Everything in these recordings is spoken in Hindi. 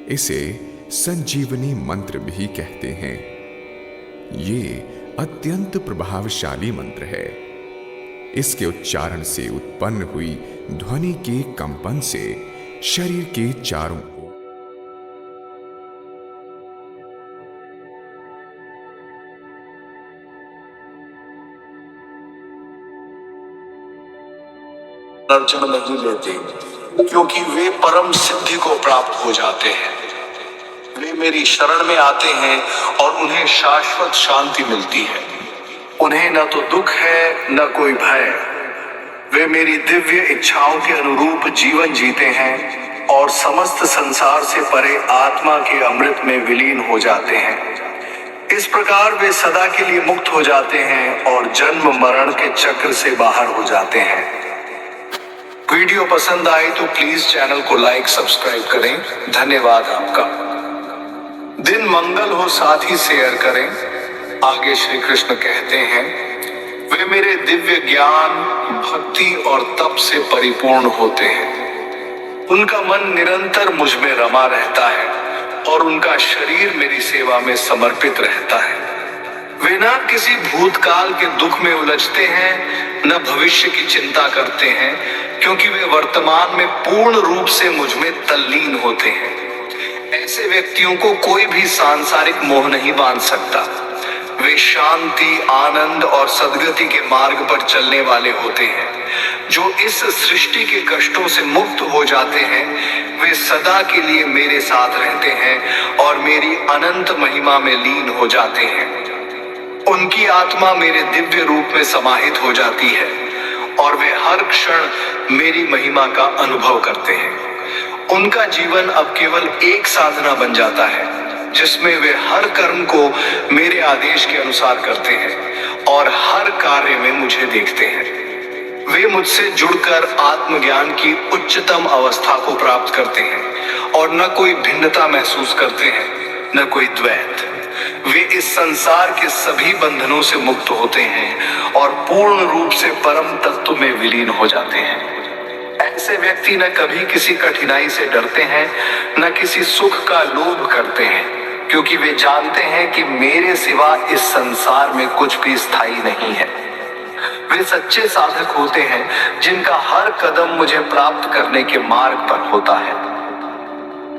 इसे संजीवनी मंत्र भी कहते हैं। ये अत्यंत प्रभावशाली मंत्र है। इसके उच्चारण से उत्पन्न हुई ध्वनि के कंपन से शरीर के चारों अर्जन नहीं लेते, क्योंकि वे परम सिद्धि को प्राप्त हो जाते हैं। वे मेरी शरण में आते हैं और उन्हें शाश्वत शांति मिलती है। उन्हें न तो दुख है न कोई भय। वे मेरी दिव्य इच्छाओं के अनुरूप जीवन जीते हैं और समस्त संसार से परे आत्मा के अमृत में विलीन हो जाते हैं। इस प्रकार वे सदा के लिए मुक्त हो जाते हैं और जन्म मरण के चक्र से बाहर हो जाते हैं। वीडियो पसंद आए तो प्लीज चैनल को लाइक सब्सक्राइब करें। धन्यवाद आपका। दिन मंगल हो साथ ही शेयर करें। आगे श्री कृष्ण कहते हैं, वे मेरे दिव्य ज्ञान, भक्ति और तप से परिपूर्ण होते हैं। उनका मन निरंतर मुझ में रमा रहता है और उनका शरीर मेरी सेवा में समर्पित रहता है। वे न किसी भूतकाल के दुख में उलझते हैं, न भविष्य की चिंता करते हैं, क्योंकि वे वर्तमान में पूर्ण रूप से मुझ में तल्लीन होते हैं। ऐसे व्यक्तियों को कोई भी सांसारिक मोह नहीं बांध सकता। वे शांति, आनंद और सद्गति के मार्ग पर चलने वाले होते हैं। जो इस सृष्टि के कष्टों से मुक्त हो जाते हैं, वे सदा के लिए मेरे साथ रहते हैं और मेरी अनंत महिमा में लीन हो जाते हैं। उनकी आत्मा मेरे दिव्य रूप में समाहित हो जाती है और वे हर क्षण मेरी महिमा का अनुभव करते हैं। उनका जीवन अब केवल एक साधना बन जाता है, जिसमें वे हर कर्म को मेरे आदेश के अनुसार करते हैं और हर कार्य में मुझे देखते हैं। वे मुझसे जुड़कर आत्मज्ञान की उच्चतम अवस्था को प्राप्त करते हैं और न कोई भिन्नता महसूस करते हैं, न कोई द्वैत। वे इस संसार के सभी बंधनों से मुक्त होते हैं और पूर्ण रूप से परम तत्व में विलीन हो जाते हैं। ऐसे व्यक्ति न कभी किसी कठिनाई से डरते हैं, न किसी सुख का लोभ करते हैं, क्योंकि वे जानते हैं कि मेरे सिवा इस संसार में कुछ भी स्थायी नहीं है। वे सच्चे साधक होते हैं, जिनका हर कदम मुझे प्राप्त करने के मार्ग पर होता है।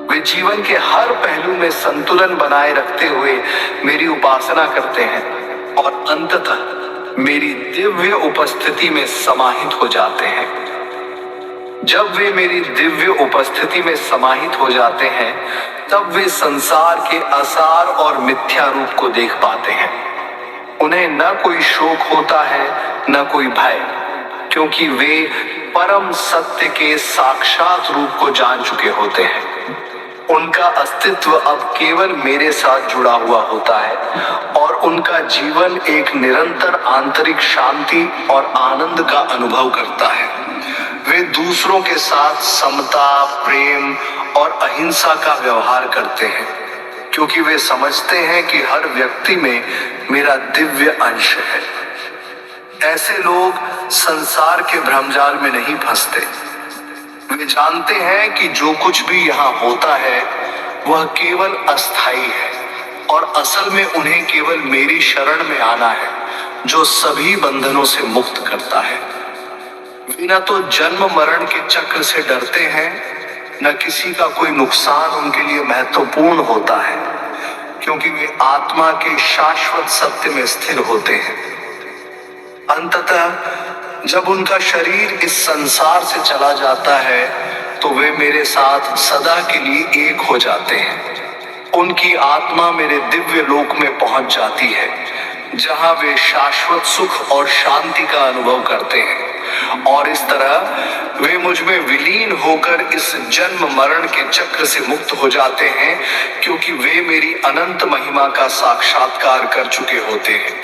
वे जीवन के हर पहलू में संतुलन बनाए रखते हुए मेरी उपासना करते हैं और अंततः मेरी दिव्य उपस्थिति में समाहित हो जाते हैं। जब वे मेरी दिव्य उपस्थिति में समाहित हो जाते हैं, तब वे संसार के असार और मिथ्या रूप को देख पाते हैं। उन्हें न कोई शोक होता है, न कोई भय, क्योंकि वे परम सत्य के साक्षात रूप को जान चुके होते हैं। उनका अस्तित्व अब केवल मेरे साथ जुड़ा हुआ होता है और उनका जीवन एक निरंतर आंतरिक शांति और आनंद का अनुभव करता है। वे दूसरों के साथ समता, प्रेम और अहिंसा का व्यवहार करते हैं, क्योंकि वे समझते हैं कि हर व्यक्ति में मेरा दिव्य अंश है। ऐसे लोग संसार के भ्रमजाल में नहीं फंसते। वे जानते हैं कि जो कुछ भी यहाँ होता है वह केवल अस्थाई है और असल में उन्हें केवल मेरी शरण में आना है, जो सभी बंधनों से मुक्त करता है। वे न तो जन्म मरण के चक्र से डरते हैं, न किसी का कोई नुकसान उनके लिए महत्वपूर्ण होता है, क्योंकि वे आत्मा के शाश्वत सत्य में स्थिर होते हैं। अंततः जब उनका शरीर इस संसार से चला जाता है, तो वे मेरे साथ सदा के लिए एक हो जाते हैं। उनकी आत्मा मेरे दिव्य लोक में पहुंच जाती है, जहां वे शाश्वत सुख और शांति का अनुभव करते हैं और इस तरह वे मुझ में विलीन होकर इस जन्म मरण के चक्र से मुक्त हो जाते हैं, क्योंकि वे मेरी अनंत महिमा का साक्षात्कार कर चुके होते हैं।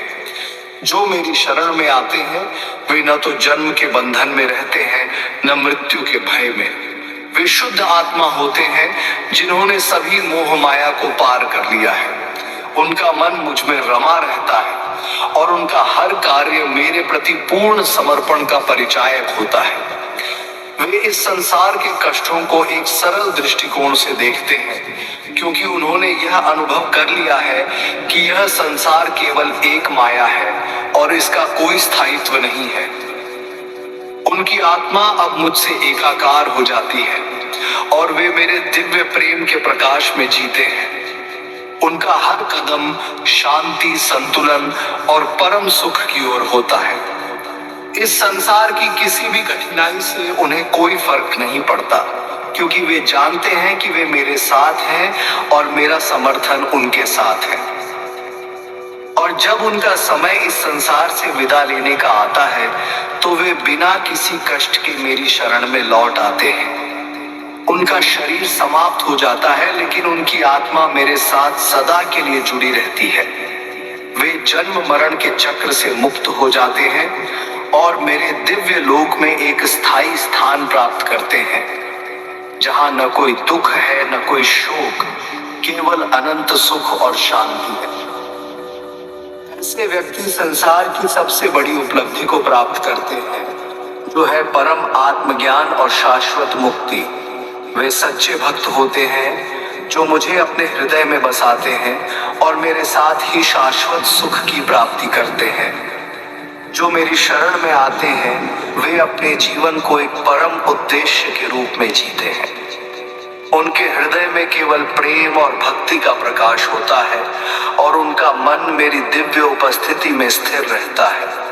जो मेरी शरण में आते हैं, वे न तो जन्म के बंधन में रहते हैं, न मृत्यु के भय में। वे शुद्ध आत्मा होते हैं, जिन्होंने सभी मोह माया को पार कर लिया है। उनका मन मुझ में रमा रहता है और उनका हर कार्य मेरे प्रति पूर्ण समर्पण का परिचायक होता है। वे इस संसार के कष्टों को एक सरल दृष्टिकोण से देखते हैं क्योंकि उन्होंने यह अनुभव कर लिया है कि यह संसार केवल एक माया है और इसका कोई स्थायित्व नहीं है। उनकी आत्मा अब मुझसे एकाकार हो जाती है और वे मेरे दिव्य प्रेम के प्रकाश में जीते हैं। उनका हर कदम शांति, संतुलन और परम सुख की ओर होता है। इस संसार की किसी भी कठिनाई से उन्हें कोई फर्क नहीं पड़ता, क्योंकि वे जानते हैं कि वे मेरे साथ हैं और मेरा समर्थन उनके साथ है। और जब उनका समय इस संसार से विदा लेने का आता है तो वे बिना किसी कष्ट के मेरी शरण में लौट आते हैं। उनका शरीर समाप्त हो जाता है, लेकिन उनकी आत्मा मेरे साथ सदा के लिए जुड़ी रहती है। वे जन्म मरण के चक्र से मुक्त हो जाते हैं और मेरे दिव्य लोक में एक स्थायी स्थान प्राप्त करते हैं, जहां न कोई दुख है, न कोई शोक, केवल अनंत सुख और शांति है। ऐसे व्यक्ति संसार की सबसे बड़ी उपलब्धि को प्राप्त करते हैं, जो है परम आत्मज्ञान और शाश्वत मुक्ति। वे सच्चे भक्त होते हैं जो मुझे अपने हृदय में बसाते हैं और मेरे साथ ही शाश्वत सुख की प्राप्ति करते हैं। जो मेरी शरण में आते हैं वे अपने जीवन को एक परम उद्देश्य के रूप में जीते हैं। उनके हृदय में केवल प्रेम और भक्ति का प्रकाश होता है और उनका मन मेरी दिव्य उपस्थिति में स्थिर रहता है।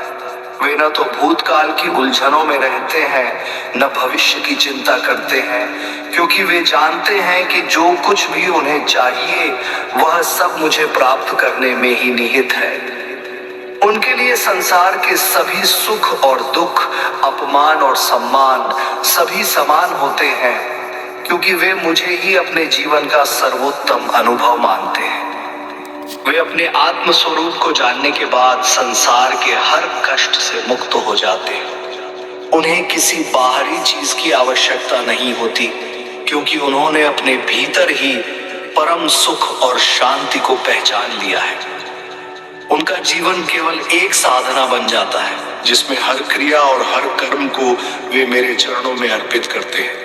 वे न तो भूतकाल की उलझनों में रहते हैं, न भविष्य की चिंता करते हैं, क्योंकि वे जानते हैं कि जो कुछ भी उन्हें चाहिए वह सब मुझे प्राप्त करने में ही निहित है। उनके लिए संसार के सभी सुख और दुख, अपमान और सम्मान सभी समान होते हैं, क्योंकि वे मुझे ही अपने जीवन का सर्वोत्तम अनुभव मानते हैं। वे अपने आत्म स्वरूप को जानने के बाद संसार के हर कष्ट से मुक्त हो जाते हैं। उन्हें किसी बाहरी चीज की आवश्यकता नहीं होती, क्योंकि उन्होंने अपने भीतर ही परम सुख और शांति को पहचान लिया है। उनका जीवन केवल एक साधना बन जाता है, जिसमें हर क्रिया और हर कर्म को वे मेरे चरणों में अर्पित करते हैं।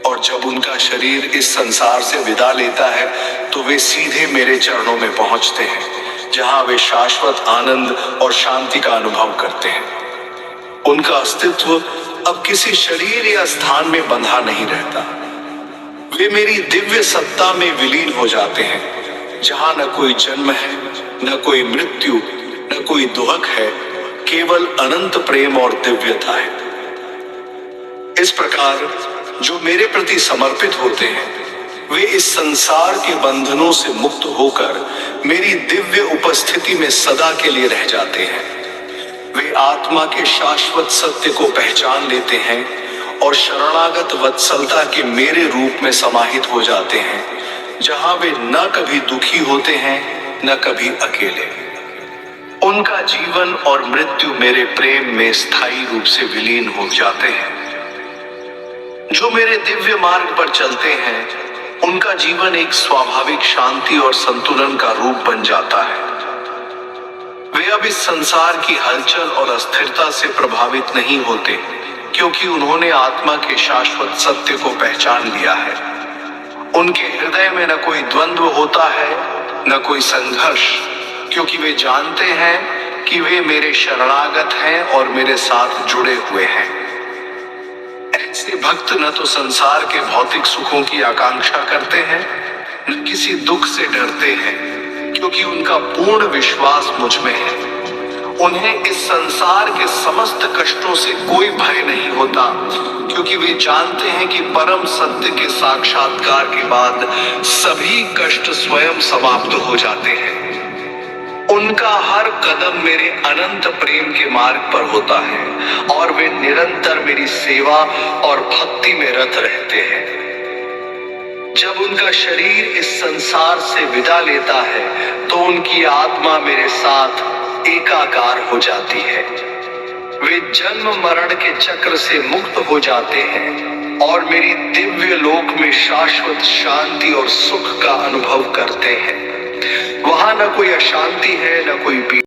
और जब उनका शरीर इस संसार से विदा लेता है तो वे सीधे मेरे चरणों में पहुंचते हैं, जहां वे शाश्वत आनंद और शांति का अनुभव करते हैं। उनका अस्तित्व अब किसी शरीर या स्थान में बंधा नहीं रहता। वे मेरी दिव्य सत्ता में विलीन हो जाते हैं, जहां न कोई जन्म है, न कोई मृत्यु, न कोई दुख है, केवल अनंत प्रेम और दिव्यता है। इस प्रकार जो मेरे प्रति समर्पित होते हैं वे इस संसार के बंधनों से मुक्त होकर मेरी दिव्य उपस्थिति में सदा के लिए रह जाते हैं। वे आत्मा के शाश्वत सत्य को पहचान लेते हैं और शरणागत वत्सलता के मेरे रूप में समाहित हो जाते हैं, जहां वे न कभी दुखी होते हैं, न कभी अकेले। उनका जीवन और मृत्यु मेरे प्रेम में स्थायी रूप से विलीन हो जाते हैं। जो मेरे दिव्य मार्ग पर चलते हैं उनका जीवन एक स्वाभाविक शांति और संतुलन का रूप बन जाता है। वे अब इस संसार की हलचल और अस्थिरता से प्रभावित नहीं होते, क्योंकि उन्होंने आत्मा के शाश्वत सत्य को पहचान लिया है। उनके हृदय में न कोई द्वंद्व होता है, न कोई संघर्ष, क्योंकि वे जानते हैं कि वे मेरे शरणागत हैं और मेरे साथ जुड़े हुए हैं। ऐसे भक्त न तो संसार के भौतिक सुखों की आकांक्षा करते हैं, न किसी दुख से डरते हैं, क्योंकि उनका पूर्ण विश्वास मुझ में है। उन्हें इस संसार के समस्त कष्टों से कोई भय नहीं होता, क्योंकि वे जानते हैं कि परम सत्य के साक्षात्कार के बाद सभी कष्ट स्वयं समाप्त हो जाते हैं। उनका हर कदम मेरे अनंत प्रेम के मार्ग पर होता है और वे निरंतर मेरी सेवा और भक्ति में रत रहते हैं। जब उनका शरीर इस संसार से विदा लेता है तो उनकी आत्मा मेरे साथ एकाकार हो जाती है। वे जन्म मरण के चक्र से मुक्त हो जाते हैं और मेरी दिव्य लोक में शाश्वत शांति और सुख का अनुभव करते हैं। वहां न कोई अशांति है, न कोई